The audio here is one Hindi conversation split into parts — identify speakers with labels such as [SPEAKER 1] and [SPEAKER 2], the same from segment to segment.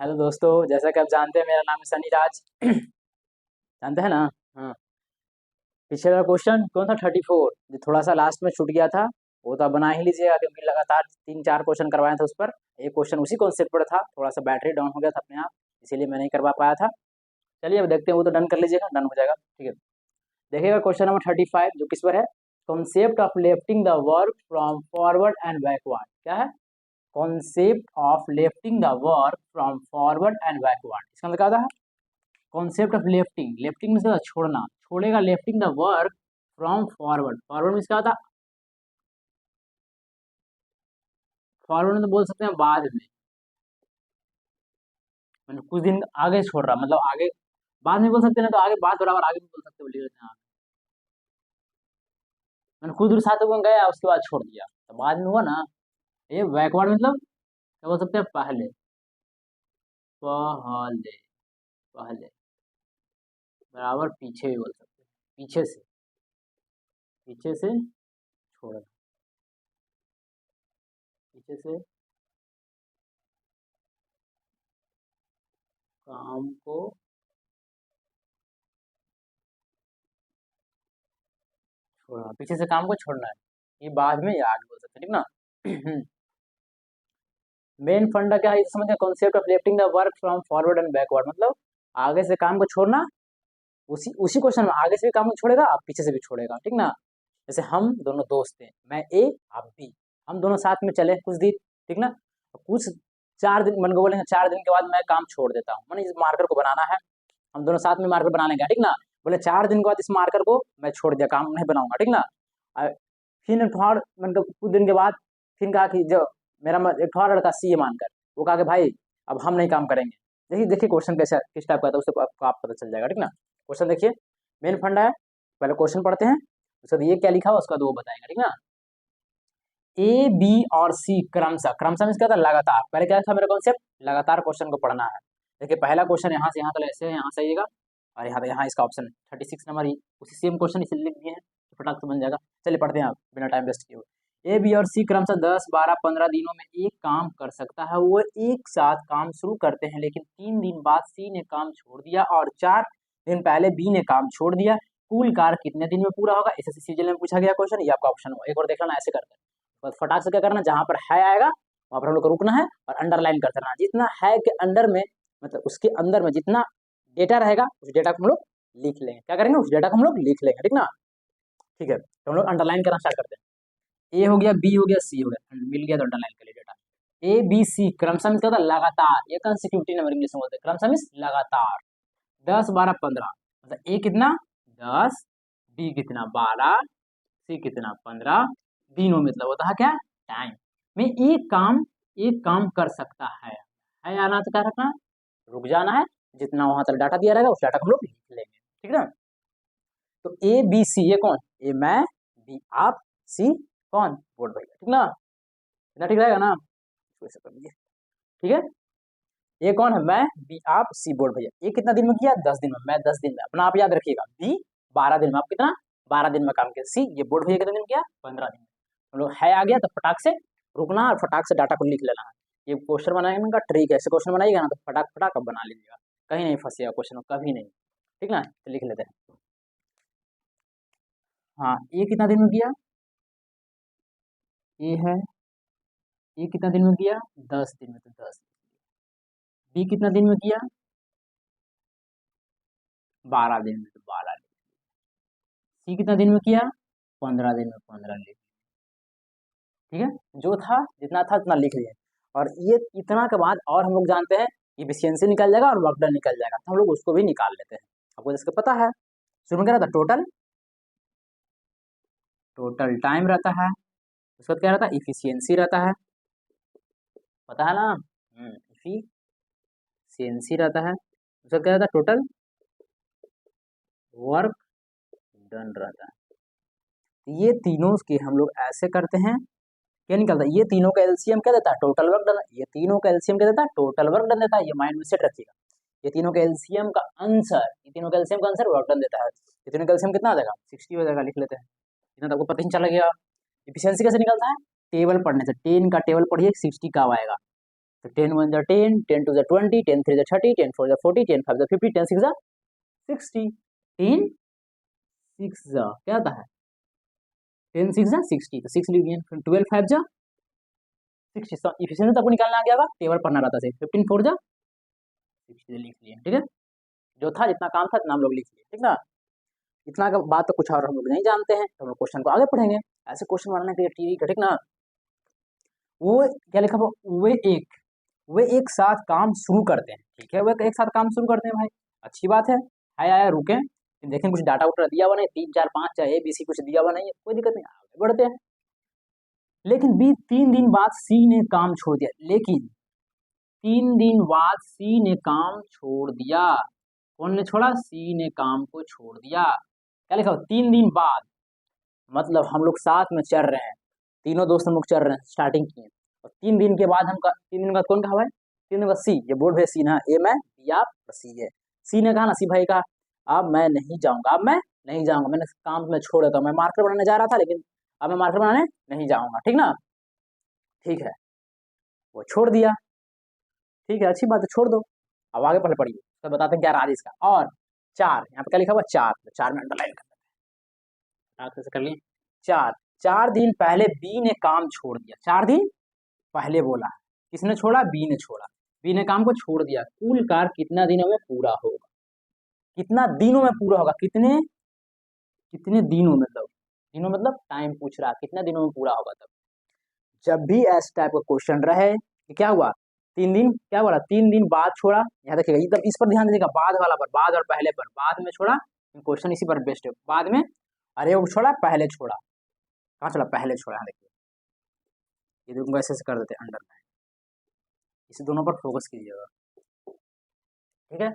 [SPEAKER 1] हेलो दोस्तों, जैसा कि आप जानते हैं मेरा नाम है सनी राज। जानते हैं ना। हाँ। पिछले वाला क्वेश्चन कौन था? 34 जो थोड़ा सा लास्ट में छूट गया था, वो तो आप बना ही लीजिएगा क्योंकि लगातार 3-4 क्वेश्चन करवाए थे उस पर। एक क्वेश्चन उसी कॉन्सेप्ट पर था, थोड़ा सा बैटरी डाउन हो गया था अपने आप, इसीलिए मैं नहीं करवा पाया था। चलिए अब देखते हैं, वो तो डन कर लीजिएगा, डन हो जाएगा, ठीक है। देखिएगा क्वेश्चन नंबर 35 जो किस पर है। Concept of lifting the work from forward and backward. क्या है? Concept of lifting the work from forward and backward, इसका मतलब क्या होता है? कॉन्सेप्ट ऑफ लेफ्टिंग, लेफ्टिंग में छोड़ना, छोड़ेगा lifting the work from forward. Forward में क्या होता है? फॉरवर्ड में तो बोल सकते हैं बाद में, मतलब कुछ दिन आगे छोड़ रहा, मतलब आगे बाद में बोल सकते हैं ना, तो आगे बाद बराबर आगे भी बोल सकते हैं, बोलिए हाँ। मैंने कुछ दूर साथ में गया उसके बाद छोड़ दिया तो बाद में हुआ ना। ये बैकवर्ड मतलब क्या बोल सकते हैं? पहले, पहले, पहले बराबर पीछे भी बोल सकते हैं, पीछे से, पीछे से छोड़ना, पीछे से काम को छोड़ना, पीछे से काम को छोड़ना है, ये बाद में याद बोल सकते हैं, ठीक ना। मेन फंडा क्या है इसे समझे? Concept of lifting the work from forward and backward, मतलब आगे से काम को छोड़ना। उसी उसी क्वेश्चन में आगे से भी काम को छोड़ेगा, आप पीछे से भी छोड़ेगा, ठीक ना। जैसे हम दोनों दोस्त हैं, मैं ए आप बी, हम दोनों साथ में चले कुछ दिन, ठीक ना। कुछ 4 दिन मन को बोलेंगे, 4 दिन के बाद मैं काम छोड़ देता हूँ, मैंने इस मार्कर को बनाना है, हम दोनों साथ में मार्कर बना लेंगे, ठीक ना। बोले 4 दिन के बाद इस मार्कर को मैं छोड़ दिया, काम नहीं बनाऊंगा, ठीक ना। फिर थोड़ा मतलब कुछ दिन के बाद फिर कहा कि जो मेरा एक थोड़ा लड़का सी है मानकर, वो कहा कि भाई अब हम नहीं काम करेंगे। देखिए देखिए क्वेश्चन कैसा किस टाइप का था, उससे आपको आप पता चल जाएगा, ठीक ना। क्वेश्चन देखिए, मेन फंडा है, पहले क्वेश्चन पढ़ते हैं, उसके बाद ये क्या लिखा हुआ उसका वो बताएंगे, ठीक ना। ए बी और सी क्रमशः, क्रमशः में क्या था? लगातार। पहले क्या था मेरा कॉन्सेप्ट? लगातार क्वेश्चन को पढ़ना है। देखिए पहला क्वेश्चन यहाँ से यहाँ तक ऐसे है, यहाँ से आइएगा और यहाँ पे यहाँ इसका ऑप्शन 36 नंबर ही उसी सेम क्वेश्चन इसे लिख दिए हैं, तो फटाक से बन जाएगा। चलिए पढ़ते हैं आप बिना टाइम वेस्ट किए हुए। ए बी और सी क्रमशः 10, 12, 15 दिनों में एक काम कर सकता है। वो एक साथ काम शुरू करते हैं, लेकिन 3 दिन बाद सी ने काम छोड़ दिया और 4 दिन पहले बी ने काम छोड़ दिया। कुल कार्य कितने दिन में पूरा होगा? एसएससी सीजीएल में पूछा गया क्वेश्चन, ये आपका ऑप्शन एक और देख लेना, ऐसे करते हैं। बस फटाक से क्या करना, जहां पर है आएगा वहां पर हम लोग को रुकना है और अंडरलाइन कर देना। जितना है के अंडर में, मतलब उसके अंदर में जितना डेटा रहेगा उस डेटा को हम लोग लिख लेंगे। क्या करेंगे? उस डेटा को हम लोग लिख लेंगे, ठीक ना। ठीक है, तो हम लोग अंडरलाइन करना स्टार्ट करते हैं। ए हो गया, बी हो गया, सी हो गया, मिल गया तो अंडरलाइन कर लिया डेटा। ए बी सी क्रमशः में क्या होता है? लगातार, ये कंसिक्यूटिव नंबर इंग्लिश में बोलते हैं, क्रमशः मींस लगातार। 10, 12, 15, मतलब ए कितना? 10, बी कितना? 12, सी कितना? 15 दिनों में, मतलब होता है क्या? टाइम में एक काम कर सकता है आना तो क्या रखना? रुक जाना है, जितना वहां तक डाटा दिया रहेगा उस डाटा को हम लोग लिख लेंगे, ठीक है। तो ए बी सी, ये कौन? ए मैं, बी आप, सी कौन? बोर्ड भैया, ठीक ना। इतना ठीक रहेगा ना? वैसे कर लीजिए, ठीक है। ये कौन है? मैं, बी आप, सी बोर्ड भैया। ये कितना दिन में किया? 10 दिन में। मैं 10 दिन में, अपना आप याद रखिएगा। बी 12 दिन में, आप कितना? 12 दिन में काम किया। सी ये बोर्ड भैया कितने दिन किया? 15 दिन में। हम लोग है आ गया तो फटाक से रुकना और फटाक से डाटा को लिख लेना है। ये क्वेश्चन बनाने का ट्रिक है, ऐसे क्वेश्चन बनाइएगा ना तो फटाक फटाक अब बना लीजिएगा, कहीं नहीं फंसेगा क्वेश्चन, कभी नहीं, ठीक ना। तो लिख लेते हैं। हाँ, ये कितना दिन में किया? ये है, ये कितना दिन में किया? 10 दिन में, तो 10। बी कितना दिन में किया? 12 दिन में, तो 12 दिन। सी कितना दिन में किया? 15 दिन में, 15 दिन, ठीक है। जो था जितना था उतना लिख लिया। और ये इतना के बाद और हम लोग जानते हैं इफिशियंसी निकल जाएगा और वर्क डन निकल जाएगा, तो हम लोग उसको भी निकाल लेते हैं। आपको इसका पता है, शुरू में क्या रहता? टोटल, टोटल टाइम रहता है, उसका क्या रहता है? इफिशियंसी रहता है, पता है ना। इफिशियंसी रहता है, उसका क्या रहता है? टोटल वर्क डन रहता है। ये तीनों के हम लोग ऐसे करते हैं, क्या निकलता है? ये तीनों का एलसीएम क्या देता है? Total work done. ये तीनों का एलसीएम क्या देता है? टोटल वर्क डन देता है, ये माइंड में सेट रखिएगा। ये तीनों के एलसीएम का आंसर, ये तीनों का एलसीएम का आंसर वर्क डन देता है। ये तीनों का एलसीएम कितना आ जाएगा? 60 हो जाएगा, लिख लेते हैं। इतना तो आपको पता ही चला गया। एफिशिएंसी कैसे निकलता है? टेबल पढ़ने से, 10 का टेबल पढ़िए 60 का आएगा, तो 10 1 = 10, 10 2 = 20, 10 3 = 30, 10 4 = 40, 10 5 = 50, 10 6 = 60, 10 6 क्या आता है 10 6 60, तो 6 लिख दिए, फिर 12 5 60, इफिशिएंसी तो आपको निकालना आ गया होगा, टेबल पढ़ना रहता है, 15 4 60 लिख लिए, ठीक है। जो था जितना काम था इतना हम लोग लिख लिए, ठीक ना। इतना का बात तो कुछ और हम लोग नहीं जानते हैं, तो हम लोग क्वेश्चन को आगे पढ़ेंगे। ऐसे क्वेश्चन बनाने के लिए टीवी का, ठीक ना। वो क्या लिखा हुआ, वे एक साथ काम शुरू करते हैं, ठीक है, वे एक साथ काम शुरू करते हैं भाई, अच्छी बात है। आया रुके, देखें कुछ डाटा उटा दिया हुआ नहीं, 3 4 5 चाहे ABC कुछ दिया हुआ नहीं है, कोई दिक्कत नहीं, आगे बढ़ते हैं। लेकिन 3 दिन बाद सी ने काम छोड़ दिया, लेकिन 3 दिन बाद सी ने काम छोड़ दिया। कौन ने छोड़ा, सी ने काम को छोड़ दिया। क्या लिखा हो, 3 दिन बाद, मतलब हम लोग साथ में चल रहे हैं, तीनों दोस्त हम लोग चल रहे हैं, स्टार्टिंग किए, और 3 दिन के बाद 3 दिन बाद कौन कहा हुआ है, 3 दिन बाद सी, ये बोर्ड है सी ना, ए मैं बी आप सी है। सी ने कहा ना, सी भाई कहा अब मैं नहीं जाऊंगा, अब मैं नहीं जाऊंगा, मैंने काम में छोड़ देता हूँ, मैं मार्कर बनाने जा रहा था लेकिन अब मैं मार्कर बनाने नहीं जाऊंगा, ठीक ना। ठीक है, वो छोड़ दिया, ठीक है, अच्छी बात है, छोड़ दो। अब आगे पढ़ पढ़िए, तो बताते हैं क्या राज इसका। और 4, यहाँ पे क्या लिखा हुआ 4, तो 4 में अंडरलाइन कर लिए। 4 दिन पहले बी ने काम छोड़ दिया, 4 दिन पहले बोला, किसने छोड़ा, बी ने छोड़ा, बी ने काम को छोड़ दिया। कुल कार्य कितना दिनों में पूरा होगा, कितना दिनों में पूरा होगा, कितने दिनों, मतलब दिनों मतलब टाइम पूछ रहा, कितना दिनों में पूरा होगा। तब जब भी ऐसे टाइप का क्वेश्चन रहे कि क्या हुआ 3 दिन, क्या बोला 3 दिन बाद छोड़ा, यहाँ देखिएगा एकदम इस पर ध्यान दीजिएगा, बाद वाला पर, बाद और पहले पर, बाद में छोड़ा, क्वेश्चन इसी पर बेस्ट है, बाद में, अरे वो छोड़ा पहले छोड़ा, कहाँ छोड़ा, पहले छोड़ा, यहाँ देखिए, ये देखो ऐसे कर देते हैं अंडरलाइन, इसी दोनों पर फोकस कीजिएगा, ठीक है।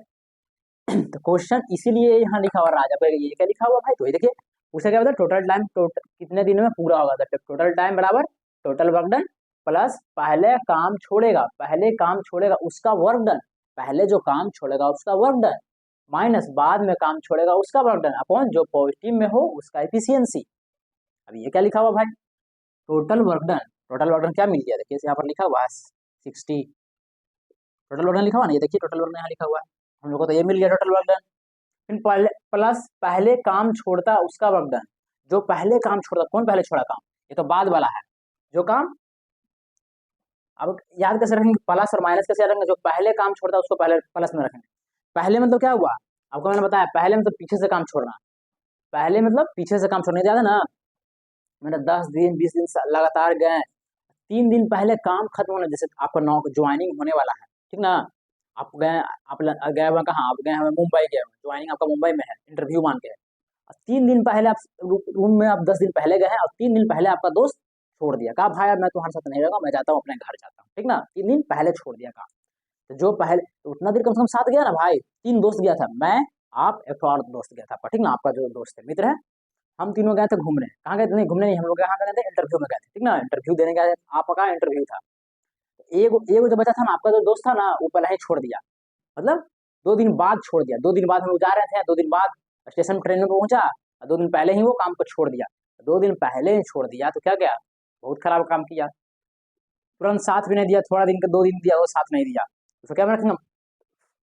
[SPEAKER 1] तो क्वेश्चन इसीलिए यहाँ लिखा हुआ राजा पर, ये क्या लिखा हुआ भाई, तो ये देखिए पूछा क्या, टोटल टाइम कितने दिनों में पूरा होगा, टोटल टाइम बराबर टोटल वर्क डन प्लस पहले काम छोड़ेगा, पहले काम छोड़ेगा उसका वर्क डन, पहले जो काम छोड़ेगा उसका वर्क डन, माइनस बाद में काम छोड़ेगा उसका वर्क डन, अपॉन जो पॉजिटिव में हो उसका एफिशिएंसी। अब ये क्या लिखा हुआ भाई, total work done, total work done क्या मिल गया, देखिए यहाँ पर लिखा हुआ है 60, टोटल वर्क डन लिखा हुआ ना, ये देखिए टोटल वर्क डन यहाँ लिखा हुआ है, हम लोग को तो ये मिल गया टोटल वर्क डन। फिर पहले प्लस पहले काम छोड़ता उसका वर्क डन, जो पहले काम छोड़ता, कौन पहले छोड़ा काम, ये तो बाद वाला है, जो काम, अब याद कैसे रखेंगे, प्लस और माइनस कैसे याद रखेंगे, जो पहले काम छोड़ता है उसको पहले प्लस में रखेंगे। पहले मतलब क्या हुआ, आपको मैंने बताया, पहले मतलब पीछे से काम छोड़ना, पहले मतलब पीछे से काम छोड़ने ज्यादा ना, मैंने 10 दिन 20 दिन लगातार गए, 3 दिन पहले काम खत्म होने, जैसे आपका ज्वाइनिंग होने वाला है, ठीक ना, आप गए, आप गए हुए कहाँ, आप गए हुए मुंबई गए हुए, ज्वाइनिंग आपका मुंबई में है, इंटरव्यू मान के है, 3 दिन पहले आप रूम में, आप 10 दिन पहले गए हैं, और 3 दिन पहले आपका दोस्त छोड़ दिया, कहा भाई मैं तुम्हारे साथ नहीं रहूंगा, मैं जाता हूँ अपने घर जाता हूँ, ठीक ना, 3 दिन पहले छोड़ दिया काम। तो जो पहले, तो उतना देर कम से कम साथ गया ना भाई, 3 दोस्त गया था, मैं, आप, एक और दोस्त गया था आपका, ठीक ना, आपका जो दोस्त है, मित्र है, हम तीनों गए थे घूमने, कहाँ गए थे, नहीं घूमने नहीं, हम लोग यहाँ गए थे इंटरव्यू में गए थे, ठीक ना, इंटरव्यू देने गए थे, आपका इंटरव्यू था, एगो जो बचा था ना, आपका जो दोस्त था ना, वो पहले ही छोड़ दिया, मतलब 2 दिन बाद छोड़ दिया, 2 दिन बाद हम लोग जा रहे थे, 2 दिन बाद स्टेशन ट्रेन में पहुंचा, 2 दिन पहले ही वो काम को छोड़ दिया, 2 दिन पहले ही छोड़ दिया, तो क्या क्या बहुत खराब काम किया, तुरंत साथ भी नहीं दिया, थोड़ा दिन का 2 दिन दिया, वो साथ नहीं दिया, तो क्या रखेंगे,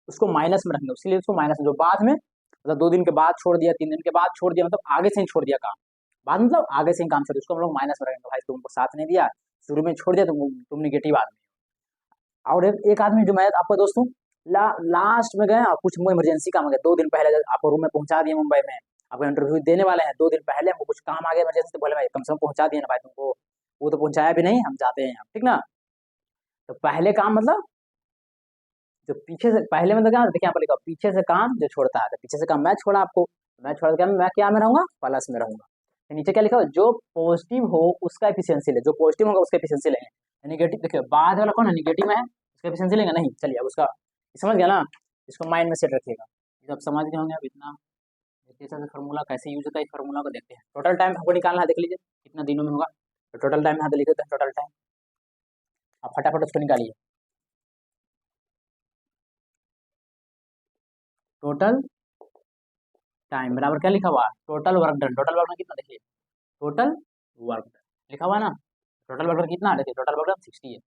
[SPEAKER 1] उसको माइनस में रखेंगे, इसलिए उसको माइनस में, जो बाद में, मतलब 2 दिन के बाद छोड़ दिया, 3 दिन के बाद छोड़ दिया, मतलब आगे से ही छोड़ दिया काम, बाद मतलब आगे से ही काम छोड़ दिया, उसको हम लोग माइनस में रखेंगे, भाई तुमको साथ नहीं दिया, शुरू में छोड़ दिया, तुम निगेटिव आदमी। और एक आदमी जो मैं आपका दोस्त हूँ, लास्ट में गए, कुछ इमरजेंसी काम आ गया, 2 दिन पहले आपको रूम में पहुंचा दिए मुंबई में, आपको इंटरव्यू देने वाले हैं, 2 दिन पहले हमको कुछ काम आ गया इमरजेंसी, तो बोले भाई कम से कम पहुंचा दिए ना भाई तुमको, वो तो पहुंचाया भी नहीं, हम जाते हैं, ठीक ना। तो पहले काम मतलब जो पीछे से, पहले मतलब क्या, देखिए यहाँ पर लिखा पीछे से काम जो छोड़ता है, तो पीछे से काम मैं छोड़ा आपको, मैं छोड़ के मैं क्या में रहूंगा, प्लस में रहूंगा। तो नीचे क्या लिखा हो, जो पॉजिटिव हो उसका एफिशिएंसी ले, जो पॉजिटिव होगा उसका एफिशिएंसी लेंगे, नेगेटिव देखिए बाद वाला कौन है, नेगेटिव में है, उसका एफिशिएंसी लेंगे नहीं, चलिए अब उसका समझ गया ना, इसको माइंड में सेट रखिएगा, जब समझ गए होंगे अब इतना, जैसे फार्मूला कैसे यूज होता है, इस फार्मूला को देखते हैं। टोटल टाइम हमको निकालना है, देख लीजिए कितना दिनों में होगा, तो टोटल टाइम यहाँ पे लिख देते हैं, टोटल टाइम आप फटाफट उसको निकालिए, टोटल टाइम बराबर क्या लिखा हुआ, total work done, total work done कितना देखिए, टोटल वर्क डन लिखा हुआ है ना, टोटल वर्क डन कितना है, देखिए टोटल वर्क डन 60 है,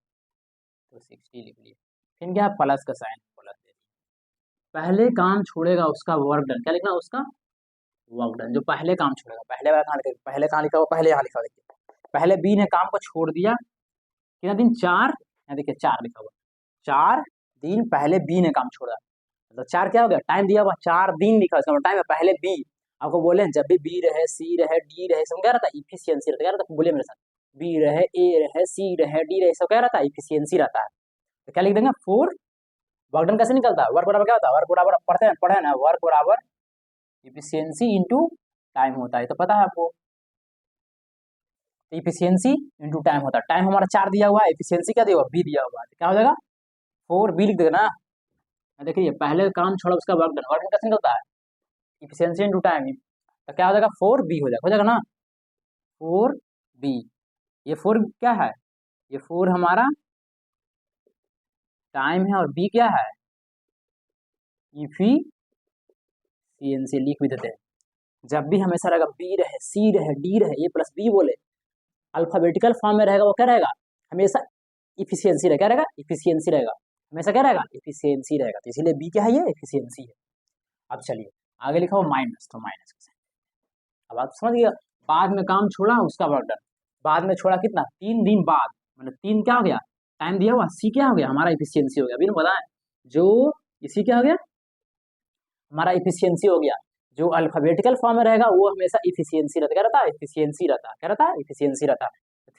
[SPEAKER 1] तो 60 लिख लिए। फिर क्या है, प्लस का साइन प्लस दे दिया। पहले काम छोड़ेगा उसका वर्क डन, क्या लिखना उसका वर्क डन, जो पहले काम छोड़ेगा। पहले वाला कहाँ लिखा, पहले कहाँ लिखा हुआ, पहले यहाँ लिखा हुआ देखिए। पहले बी ने काम को छोड़ दिया, कितना दिन, 4, यहाँ देखिए 4 लिखा हुआ, 4 दिन पहले बी ने काम छोड़ा। मतलब 4 क्या हो गया, टाइम दिया हुआ 4 दिन लिखा, इसका टाइम है पहले बी। आपको बोले जब भी बी रहे, सी रहे, डी रहे, सब क्या रहता है, इफिशियंसी रहता है। क्या रहता है, बोले मेरे साथ, बी रहे, ए रहे, सी रहे, डी रहे, सब क्या रहता है, इफिशियंसी रहता है। तो क्या लिख देंगे, 4 वर्क डन कैसे निकलता है, वर्क बराबर क्या होता है, वर्क बराबर पढ़े ना, वर्क बराबर इफिशियंसी इंटू टाइम होता है, तो पता है आपको। इफिशियंसी इंटू टाइम होता है। टाइम हमारा 4 दिया हुआ है, इफिशियंसी क्या दिया हुआ, बी दिया हुआ है, क्या हो जाएगा 4 बी लिख देगा ना। देखिए पहले काम छोड़ा उसका वर्क डन, वर्क डन कैसे निकलता है, इफिशियंसी इंटू टाइम, तो क्या हो जाएगा 4 बी हो जाएगा ना, 4 बी। ये 4 क्या है, ये 4 हमारा टाइम है, और बी क्या है, इफिशियंसी लिख भी देते हैं। जब भी हमेशा रहेगा बी रहे, सी रहे, डी रहे, ए प्लस बी बोले, अल्फाबेटिकल फॉर्म में रहेगा, वो क्या रहेगा, हमेशा इफिशियंसी रहेगा, क्या रहेगा, इफिशियंसी रहेगा, हमेशा क्या रहेगा, इफिशियंसी रहेगा। तो इसीलिए बी क्या है, ये इफिशियंसी है। अब चलिए आगे लिखा हो माइनस, तो माइनस। अब आप समझ गया, बाद में काम छोड़ा उसका वर्क डन, बाद में छोड़ा कितना, 3 दिन बाद, मतलब 3 क्या हो गया, टाइम दिया हुआ, सी क्या हो गया, हमारा इफिशियंसी हो गया। अभी बताएं, जो इसी क्या हो गया, हमारा इफिशियंसी हो गया। जो अल्फाबेटिकल फॉर्म में रहेगा वो हमेशा इफिशियंसी रहता है, क्या रहता है, इफिशियंसी रहता है, क्या रहता है, इफिशियंसी रहता है।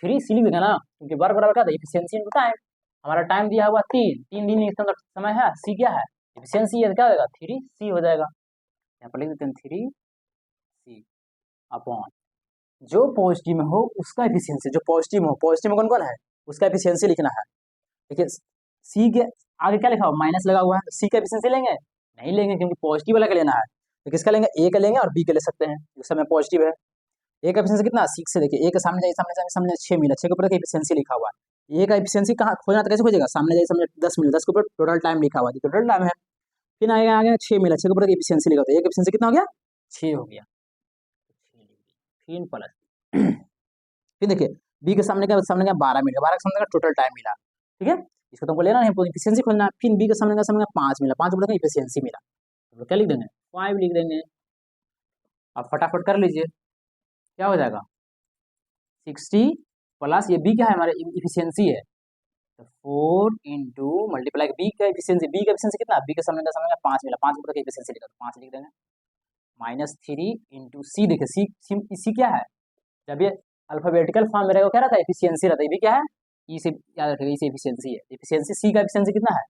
[SPEAKER 1] 3 सी लिख देगा ना, क्योंकि वर्क बराबर क्या था, इफिशियंसी इंटू टाइम। हमारा टाइम दिया हुआ 3 दिन इसका समय है, सी क्या है, इफिशियंसी है, क्या हो जाएगा 3 सी हो जाएगा। यहाँ पर लिख देते हैं 3 सी अपॉन, जो पॉजिटिव में हो उसका एफिशिएंसी, जो पॉजिटिव में हो, पॉजिटिव में कौन कौन है, उसका एफिशिएंसी लिखना है। देखिए सी के आगे क्या लिखा हुआ, माइनस लगा हुआ है, तो सी का एफिशिएंसी लेंगे, नहीं लेंगे, क्योंकि पॉजिटिव वाला का लेना है। तो किसका लेंगे, ए का लेंगे और बी का ले सकते हैं, उस समय पॉजिटिव है। ए का एफिशिएंसी कितना, 6 से, देखिए ए के सामने जाइए, सामने जाइए, सामने 6 मिला, 6 के ऊपर एफिशिएंसी लिखा हुआ है। ए का एफिशिएंसी कहाँ खोजना, तो कैसे खोजेगा, सामने जाइए, सामने 10 मिला, 10 के ऊपर टोटल टाइम लिखा हुआ है, टोटल टाइम है। फिर आगे आगे 6 मिला, 6 के ऊपर एफिशिएंसी लिखा होता है, ए का एफिशिएंसी कितना हो गया, 6 हो गया, फिर प्लस फिर देखिए बी के सामने क्या, 12 मिला, 12 के सामने का टोटल टाइम मिला, ठीक है। इसको तुमको लेना है, इफिशियंसी खोजना है। फिर बी के सामने का 5 मिला, 5 बोला इफिशियंसी मिला, तो क्या लिख देंगे, 5 लिख देंगे। अब फटाफट कर लीजिए, क्या हो जाएगा, 60 प्लस ये बी क्या है, हमारे इफिशियंसी है, तो 4 इंटू मल्टीप्लाई बी का इफिशियंसी, बी का इफिशियंसी कितना, बी के सामने का 5 मिला, 5 बोला इफिशियंसी लिखा, तो 5 लिख देंगे, -3 इंटू सी, देखिए सी क्या है, जब ये अल्फाबेटिकल फॉर्म में रहेगा क्या रहता है, एफिशिएंसी रहता है। ये भी क्या है, ई से याद रखिएगा, ई से एफिशिएंसी है। एफिशिएंसी सी का एफिशिएंसी कितना है,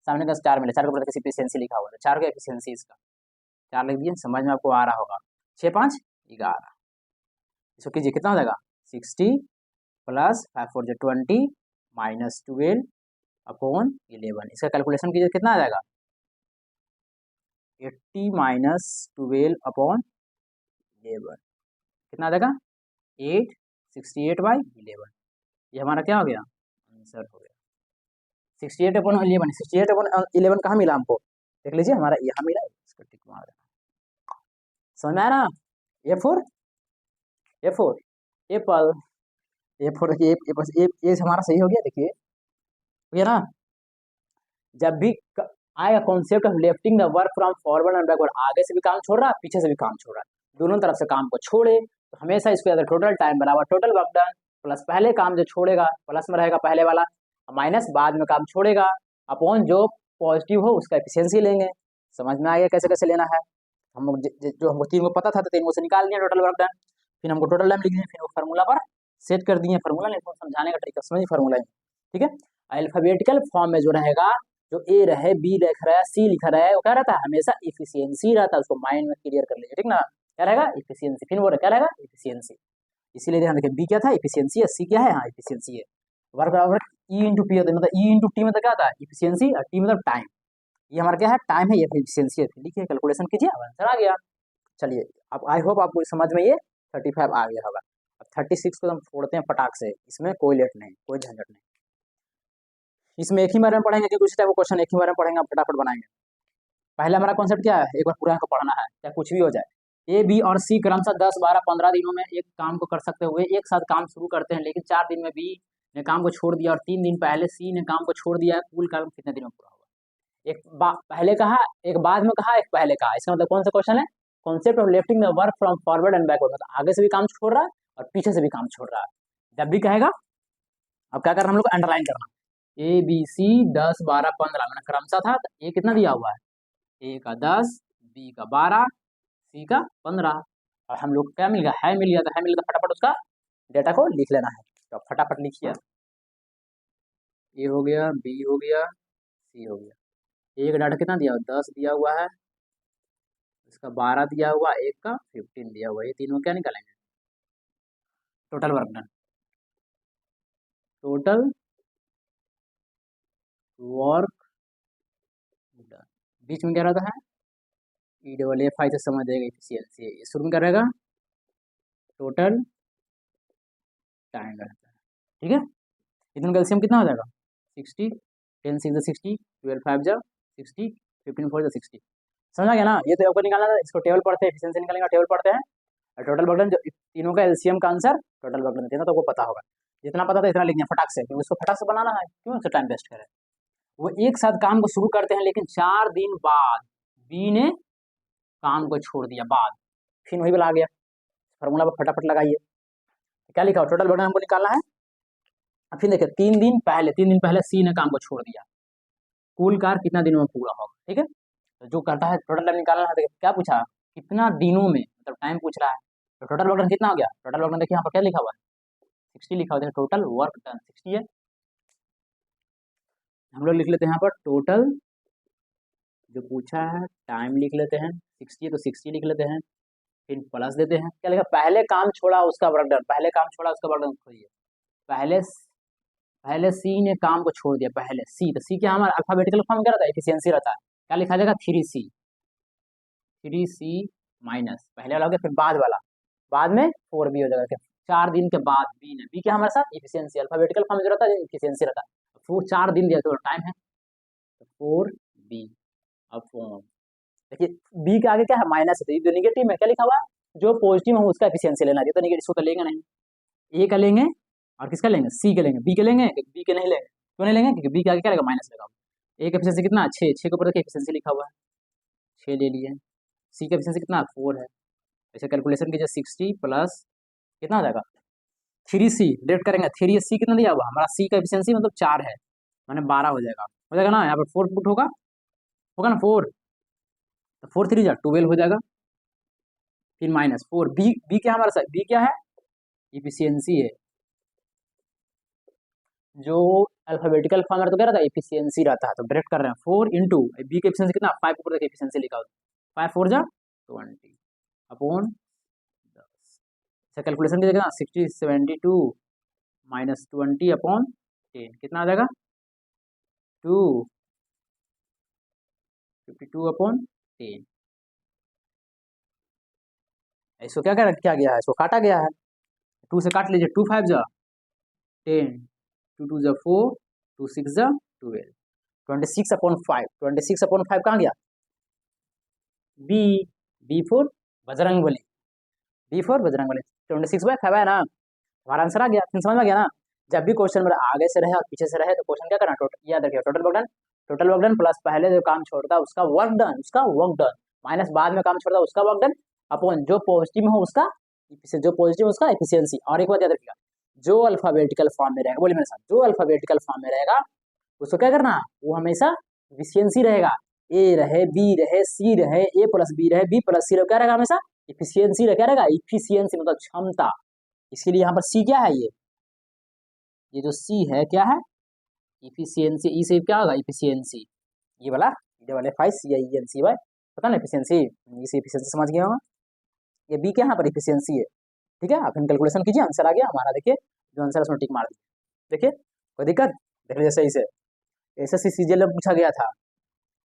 [SPEAKER 1] सामने का 4 मिला, 4 के ऊपर किसी एफिशिएंसी लिखा हुआ है, 4 का एफिशिएंसी इसका 4 लिख दिए, समझ में आपको आ रहा होगा। 6 5 11, इसको कीजिए, कितना हो जाएगा 60 प्लस 5 4 20 माइनस 12 अपॉन 11, इसका कैलकुलेशन कीजिए, कितना आ जाएगा 80 माइनस 12 अपॉन 11, कितना आ जाएगा 868/11। ये हमारा क्या हो गया, आंसर हो गया 68/11। 68/11 कहाँ मिला हमको, देख लीजिए, हमारा यहाँ मिला, इसको टिक मार देना। समझ में आ रहा, A4 A4 एप्पल, A4 देखिए, ये हमारा सही हो गया, देखिए हो गया ना। जब भी आएगा concept of lifting the work from forward and backward, आगे से भी काम छोड़ रहा है, पीछे से भी काम छोड़ रहा है, दोनों तरफ से काम को छोड़े, तो हमेशा इसको याद, टोटल टाइम बराबर टोटल वर्क डन प्लस पहले काम जो छोड़ेगा प्लस में रहेगा पहले वाला, माइनस बाद में काम छोड़ेगा, अपॉन जो पॉजिटिव हो उसका एफिशिएंसी लेंगे। समझ में आ गया कैसे कैसे लेना है। हम लोग जो हमको 3 को पता था, तो 3 से निकाल दिया टोटल वर्क डन, फिर हमको टोटल टाइम लिख दिया, फिर वो फार्मूला पर सेट कर दिए, फार्मूला नहीं समझाने का तरीका समझिए, फार्मूला ठीक है। अल्फाबेटिकल फॉर्म में जो रहेगा, जो ए रहे, बी लिख रहा है, सी लिखा रहा है, वो क्या रहता है, हमेशा इफिशियंसी रहता है, उसको माइंड में क्लियर कर लीजिए, ठीक ना। क्या रहेगा, इफिशियंसी, फिर वो क्या रहेगा, इफिशियंसी। इसीलिए ध्यान रखिए, बी क्या था, इफिशियंसी है, सी क्या है, हाँ इफिशियंसी है। वर्क बराबर ई इंटू पी होता है, मतलब ई इंटू टी मतलब क्या आता है, इफिशियंसी, और टी मतलब टाइम। ये हमारा क्या है, टाइम है, ये इफिशियंसी है। लिखिए, कैलकुलेशन कीजिए, आंसर आ गया। चलिए अब आई होप आपको समझ में ये 35 आ गया होगा। अब 36 को हम फोड़ते हैं फटाक से, इसमें कोई लेट नहीं, कोई झंझट नहीं, इसमें एक ही बार में पढ़ेंगे, क्योंकि उसी टाइप का क्वेश्चन एक ही बार में पढ़ेंगे, आप फटाफट बनाएंगे। पहले हमारा कॉन्सेप्ट क्या है, एक बार पूरा को पढ़ना है, चाहे कुछ भी हो जाए। ए बी और सी क्रमशः 10 12 15 दिनों में एक काम को कर सकते हुए एक साथ काम शुरू करते हैं, लेकिन 4 दिन में बी ने काम को छोड़ दिया और 3 दिन पहले सी ने काम को छोड़ दिया है, कुल काम कितने दिन में पूरा होगा? एक पहले कहा, एक बाद में कहा, एक पहले कहा। इसका मतलब कौन सा क्वेश्चन है? Concept of lifting the work from forward and backward, मतलब आगे से भी काम छोड़ रहा है और पीछे से भी काम छोड़ रहा है। जब भी कहेगा, अब क्या करना हम लोग को? अंडरलाइन करना। ए बी सी 10 12 15 मैंने क्रमशः था, तो ए कितना दिया हुआ है? ए का 10, बी का 12, सी का 15, और हम लोग क्या मिल गया? है मिल गया। तो है मिल गया, तो फटाफट उसका डेटा को लिख लेना है। तो फटाफट लिखिए, ए हो गया, बी हो गया, सी हो गया। ए का डाटा कितना दिया हुआ? 10 दिया हुआ है, इसका 12 दिया हुआ, एक का 15 दिया हुआ। ये तीनों क्या निकालेंगे? Total work done. Total work done बीच में क्या रहता है? ई डबल एफ आई से समझ जाएगा एफिशिएंसी। शुरू में क्या रहेगा? टोटल टाइम रहता है। ठीक है, इतना कैल्शियम कितना हो जाएगा? 60, 10 6 60, 12 5 60, 15 4 60। समझा गया ना? ये तो आपको निकालना था। इसको टेबल पढ़ते हैं, एफिशिएंसी निकालेंगे, टेबल पढ़ते हैं। और टोटल वर्क डन, जो तीनों का एलसीएम का आंसर टोटल वर्क डन देना, तो वो पता होगा। जितना पता था इतना लिख दिया फटाक से, क्योंकि उसको फटाक से बनाना है, क्यों उससे टाइम वेस्ट करें। वो एक साथ काम को शुरू करते हैं, लेकिन 4 दिन बाद बी ने काम को छोड़ दिया, बाद फिर वही वाला आ गया। फॉर्मूला पर फटाफट लगाइए। क्या लिखा हो? टोटल वर्क डन हमको निकालना है। फिर देखिए 3 दिन पहले सी ने काम को छोड़ दिया, कुल कार्य कितना दिनों में पूरा होगा। ठीक है, तो जो करता है टोटल टाइम निकालना है। देखिए क्या पूछा? कितना दिनों में, मतलब टाइम पूछ रहा है। तो टोटल वर्क डन कितना हो गया? टोटल वर्क डन देखिए यहाँ पर क्या लिखा हुआ है? 60 लिखा हुआ है। टोटल वर्क डन 60 है। हम लोग लिख लेते हैं यहाँ पर टोटल, जो पूछा है टाइम लिख लेते हैं 60, तो 60 लिख लेते हैं, फिर प्लस देते हैं। क्या लिखा? पहले काम छोड़ा उसका वर्क डन, पहले काम छोड़ा उसका वर्क डन खोजिए। पहले सी ने काम को छोड़ दिया, पहले सी, तो सी क्या हमारा अल्फाबेटिकल फॉर्म क्या रहता है? एफिशिएंसी रहता है। क्या लिखा जाएगा? 3C माइनस पहले वाला हो गया, फिर बाद वाला, बाद में 4B हो जाएगा। 4 दिन के बाद बी ने, बी क्या हमारे साथ? एफिशिएंसी, अल्फाबेटिकल फॉर्म जो रहता है एफिशिएंसी रहता है। 4 दिन दिया तो टाइम है, तो 4B। अब देखिए बी के आगे क्या है? माइनस है, तो ये जो निगेटिव है क्या लिखा हुआ है? जो पॉजिटिव है उसका एफिशिएंसी लेना है, तो निगेटिव तो लेंगे नहीं। ए का लेंगे और किसका लेंगे? सी का लेंगे। बी के लेंगे? बी के नहीं लेंगे। क्यों नहीं लेंगे? क्योंकि बी के आगे क्या रहेगा? माइनस लगा हुआ। ए का एफिशिएंसी कितना? 6, 6 के ऊपर देखिए एफिशिएंसी लिखा हुआ है, 6 ले लिए। सी का एफिशिएंसी कितना? 4 है। ऐसे कैलकुलेशन कीजिए, 60 प्लस कितना हो जाएगा? 3C डिवाइड करेंगे, 3C कितना दिया हुआ हमारा? सी का एफिशिएंसी मतलब 4 है, मैंने 12 हो जाएगा ना। यहाँ पर 4 पुट होगा ना 4, तो 4 3 12 हो जाएगा, फिर माइनस 4। बी क्या हमारा साथ? बी क्या है? इफिशियंसी है। जो अल्फाबेटिकल फॉर्म रहता है तो क्या रहता है? एफिशिएंसी रहता है। तो डायरेक्ट कर रहे हैं 4 इंटू बी की एफिशिएंसी कितना? 5 ऊपर देखिए एफिशिएंसी लिखा होता है, 5 4 20 अपॉन 10। अच्छा कैलकुलेशन कीजिए कितना? 60 72 माइनस 20 अपॉन 10 कितना आ जाएगा? 2 52 अपॉन 10। इसको क्या गया है? इसको काटा गया है, 2 से काट लीजिए, 2 5 10, 2 2 4, 2 6 12, 26 अपॉन 5। 26 अपॉन 5 कहाँ गया? B, B for Bajrangbali, B for Bajrangbali. 26/5 है ना, हमारा आंसर आ गया। फिर समझ में आ गया ना? जब भी क्वेश्चन मेरा आगे से रहे और पीछे से रहे तो क्वेश्चन क्या करना? टोटल याद रखिए, टोटल वर्क डन प्लस पहले जो काम छोड़ता है उसका वर्क डन माइनस बाद में काम छोड़ता है उसका वर्क डन अपॉन जो पॉजिटिव हो उसका, जो पॉजिटिव उसका एफिशिएंसी। और एक बात याद रखिएगा, जो अल्फाबेटिकल फॉर्म में रहेगा, बोलिए मेरे साथ, जो अल्फाबेटिकल फॉर्म में रहेगा उसको क्या करना? वो हमेशा एफिशिएंसी रहेगा। ए रहे, बी रहे, सी रहे, ए प्लस बी रहे, बी प्लस सी रहे, क्या रहेगा? हमेशा एफिशिएंसी क्या रहेगा? एफिशिएंसी मतलब क्षमता। इसके लिए यहाँ पर सी क्या है? ये जो सी है क्या है? इफिशियंसी। ई से क्या होगा? इफिशियंसी। ये वाला double F I C I N C Y, पता ना इफिशियंसी, इसी इफिशियंसी समझ गया होगा। ये बी क्या यहाँ पर? इफिशियंसी है। ठीक है, आप कैलकुलेशन कीजिए, आंसर आ गया हमारा। देखिए जो आंसर उसमें टिक मार दीजिए। देखिए कोई दिक्कत? देख लीजिए सही से, एसएससी सीजीएल में पूछा गया था।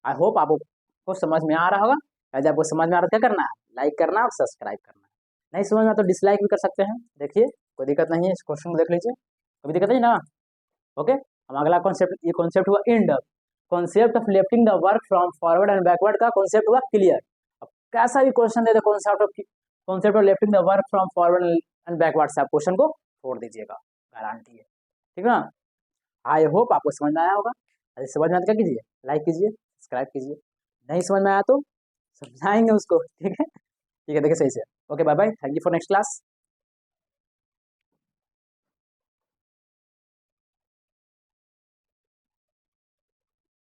[SPEAKER 1] आई होप आपको समझ में आ रहा होगा। यदि आपको समझ में आ रहा है क्या करना है? लाइक करना और सब्सक्राइब करना। नहीं समझ में तो डिसलाइक भी कर सकते हैं। देखिए कोई दिक्कत नहीं है, इस क्वेश्चन को देख लीजिए, कोई दिक्कत नहीं ना। ओके, हम अगला कॉन्सेप्ट, ये कॉन्सेप्ट हुआ and, concept of lifting the work from forward and backward का कॉन्सेप्ट हुआ क्लियर। अब कैसा भी question they they concept of lifting the work from forward and backward से आप क्वेश्चन को छोड़ दीजिएगा, गारंटी है। ठीक है ना। आई होप आपको समझ में आया होगा। अगर समझ में आया तो क्या कीजिए, लाइक कीजिए, सब्सक्राइब कीजिए। नहीं समझ में आया तो समझाएंगे उसको, ठीक है। ठीक है, देखिए सही से। Okay, bye bye, thank you for next class.